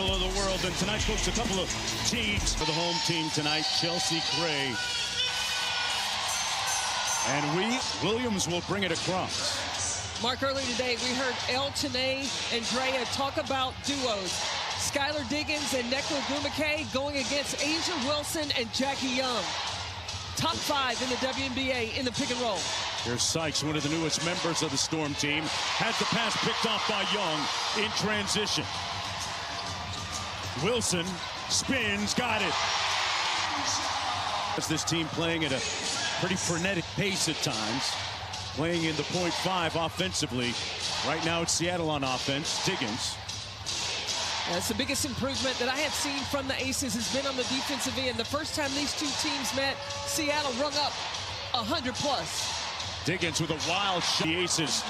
capital of the world. And tonight, folks, a couple of teams for the home team tonight. Chelsea Gray. And Williams will bring it across. Mark, earlier today, we heard Tanae and Drea talk about duos. Skylar Diggins and Nneka Ogwumike going against Asia Wilson and Jackie Young. Top 5 in the WNBA in the pick and roll. Here's Sykes, one of the newest members of the Storm team. Has the pass picked off by Young in transition. Wilson spins, got it. This team playing at a pretty frenetic pace at times. Playing in the .5 offensively. Right now it's Seattle on offense. Diggins. That's the biggest improvement that I have seen from the Aces has been on the defensive end. The first time these two teams met, Seattle rung up 100+. Diggins with a wild shot. The Aces,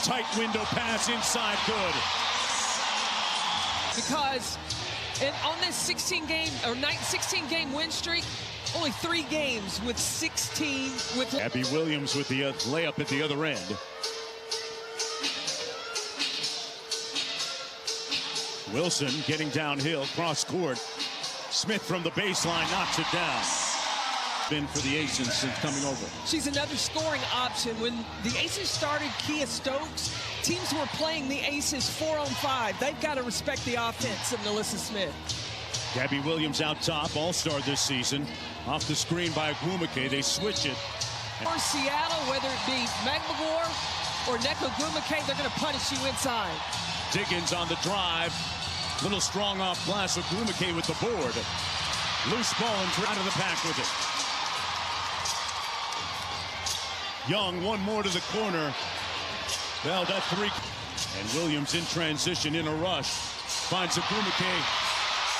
tight window pass inside, good. Because on this 16-game win streak, only 3 games with 16 with Abby Williams with the layup at the other end. Wilson getting downhill, cross court. Smith from the baseline knocks it down. Been for the Aces since coming over. She's another scoring option. When the Aces started Kia Stokes, teams were playing the Aces 4-on-5. They've got to respect the offense of Nalissa Smith. Gabby Williams out top, all-star this season. Off the screen by Ogwumike, they switch it. For Seattle, whether it be McMagor or Nneka Ogwumike, they're going to punish you inside. Diggins on the drive. Little strong off glass. Ogwumike with the board. Loose ball and out of the pack with it. Young, one more to the corner. Well, that 3. And Williams in transition in a rush. Finds Ogwumike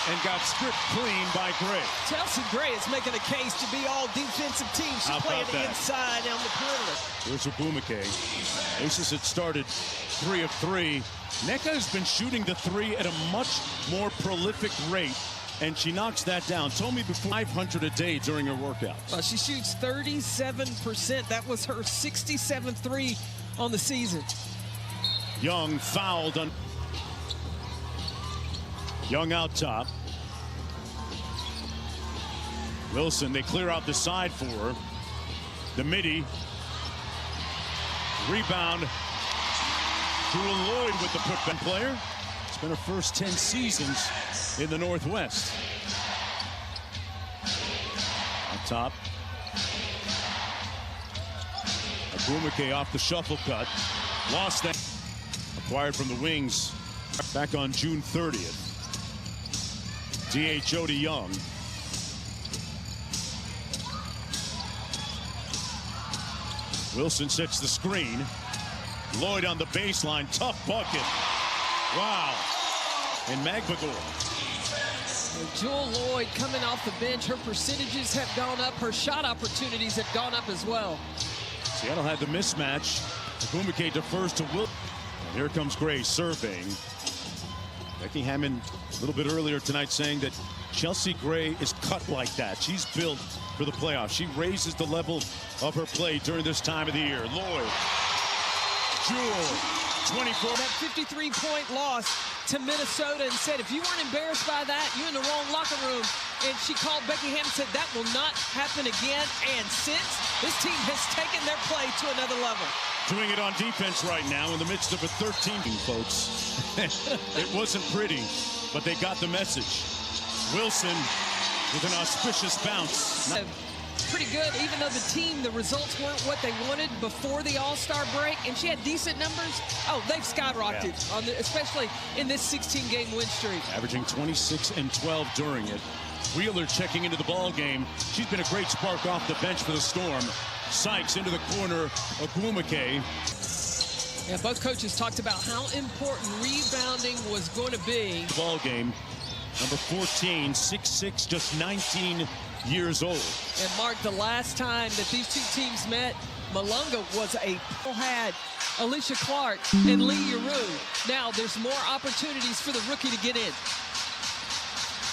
and got stripped clean by Gray. Chelsea Gray is making a case to be all defensive team. She's playing inside on the perimeter. Here's Ogwumike. Aces had started 3 of 3. Nneka has been shooting the 3 at a much more prolific rate, and she knocks that down. Told me before 500 a day during her workouts. She shoots 37%. That was her 67th 3 on the season. Young fouled on. Young out top. Wilson, they clear out the side for her. The midi. Rebound. Jewel Lloyd with the putback player. It's been her first 10 seasons in the Northwest. Up top. Ogwumike off the shuffle cut. Lost that. Acquired from the Wings back on June 30th. D.H. Jody Young. Wilson sets the screen. Lloyd on the baseline. Tough bucket. Wow. And McMagor. Jewel Lloyd coming off the bench. Her percentages have gone up. Her shot opportunities have gone up as well. Seattle had the mismatch. Ogwumike defers to Will. And here comes Gray surveying. Becky Hammond a little bit earlier tonight saying that Chelsea Gray is cut like that. She's built for the playoffs. She raises the level of her play during this time of the year. Lloyd. Jewel. 24. That 53-point loss to Minnesota and said, if you weren't embarrassed by that, you're in the wrong locker room. And she called Becky Hammond and said, that will not happen again. And since, this team has taken their play to another level. Doing it on defense right now in the midst of a 13, folks. It wasn't pretty, but they got the message. Wilson with an auspicious bounce. Pretty good, even though the results weren't what they wanted before the All-Star break, and she had decent numbers. Oh, they've skyrocketed, especially in this 16-game win streak. Averaging 26 and 12 during it. Wheeler checking into the ball game. She's been a great spark off the bench for the Storm. Sykes into the corner. Ogwumike. Yeah, both coaches talked about how important rebounding was going to be. Ball game. Number 14, 6'6", just 19 years old. And Mark, the last time that these two teams met, Malunga had Alicia Clark and Lee Yeru. Now there's more opportunities for the rookie to get in.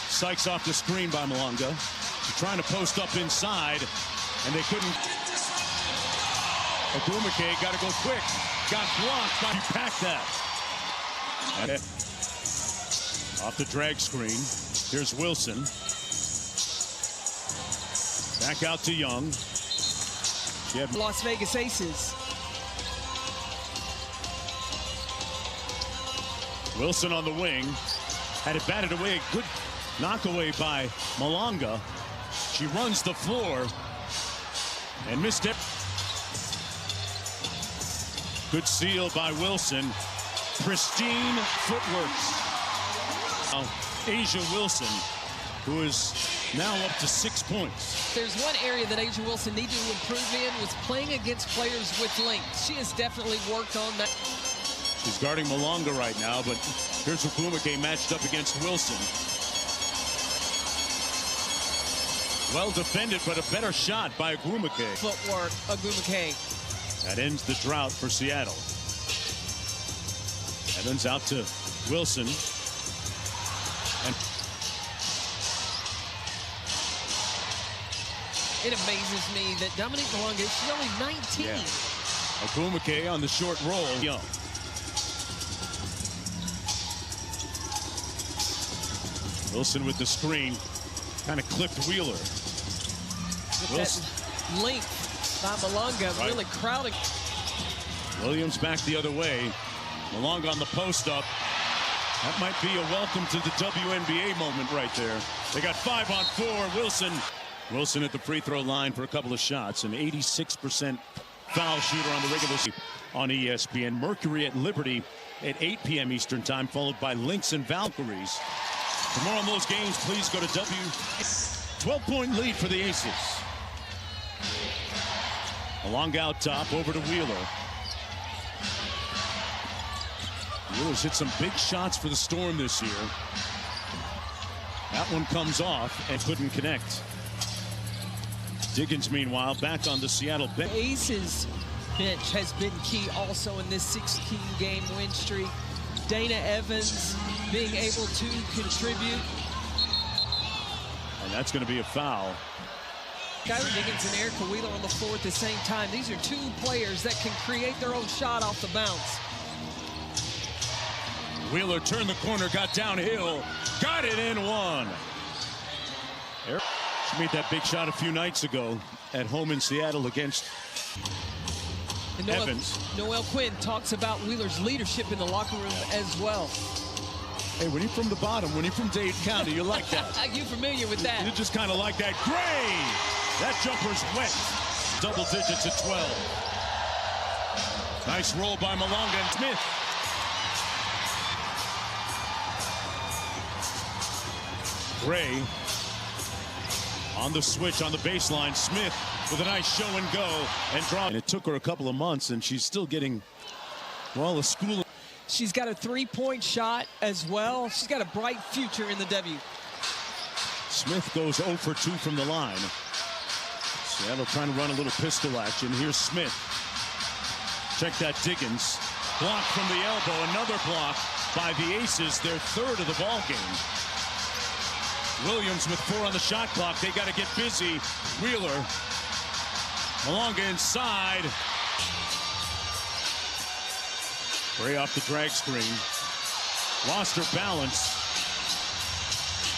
Sykes off the screen by Malunga. They're trying to post up inside, and they couldn't. Ogwumike got to go quick. Got blocked by Pack that. Off the drag screen. Here's Wilson. Back out to Young. Las Vegas Aces. Wilson on the wing. Had it batted away. A good knockaway by Malonga. She runs the floor and missed it. Good steal by Wilson. Pristine footwork. Now, Asia Wilson, who is now up to 6 points. There's one area that Asia Wilson needed to improve in was playing against players with length. She has definitely worked on that. She's guarding Malonga right now, but here's Ogwumike matched up against Wilson. Well defended, but a better shot by Ogwumike. Footwork, Ogwumike. That ends the drought for Seattle. Evans out to Wilson. And it amazes me that Dominique Malonga, she's only 19. Yeah. Ogwumike on the short roll. Young. Wilson with the screen. Kind of clipped Wheeler. Wilson. That length by Malonga really crowding. Williams back the other way. Malonga on the post up. That might be a welcome to the WNBA moment right there. They got 5 on 4. Wilson at the free throw line for a couple of shots. An 86% foul shooter on the regular season on ESPN. Mercury at Liberty at 8 p.m. Eastern time, followed by Lynx and Valkyries. For more on those games, please go to 12-point lead for the Aces. Malonga out top, over to Wheeler. Wheeler's hit some big shots for the Storm this year. That one comes off and couldn't connect. Diggins, meanwhile, back on the Seattle bench. Aces bench has been key also in this 16-game win streak. Dana Evans being able to contribute. And that's going to be a foul. Skylar Diggins and Erica Wheeler on the floor at the same time. These are two players that can create their own shot off the bounce. Wheeler turned the corner, got downhill, got it in one. She made that big shot a few nights ago at home in Seattle against Evans. Noel Quinn talks about Wheeler's leadership in the locker room as well. Hey, when you're from the bottom, when you're from Dade County, you like that. You familiar with that? You just kind of like that. Gray! That jumper's wet. Double digits at 12. Nice roll by Malonga and Smith. Gray on the switch on the baseline. Smith with a nice show and go and draw. And it took her a couple of months, and she's still getting, well, a school. She's got a three-point shot as well. She's got a bright future in the W. Smith goes 0 for 2 from the line. Seattle trying to run a little pistol action. Here's Smith. Check that Diggins. Block from the elbow. Another block by the Aces. Their third of the ball game. Williams with 4 on the shot clock. They got to get busy. Wheeler. Malonga inside. Gray off the drag screen. Lost her balance.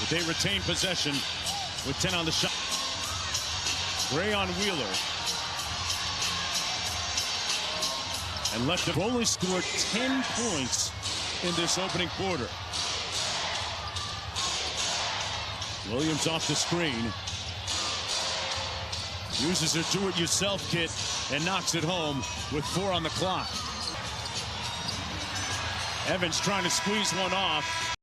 But they retain possession with 10 on the shot. Gray on Wheeler. And left them only scored 10 points in this opening quarter. Williams off the screen. Uses her do-it-yourself kit and knocks it home with 4 on the clock. Evans trying to squeeze one off.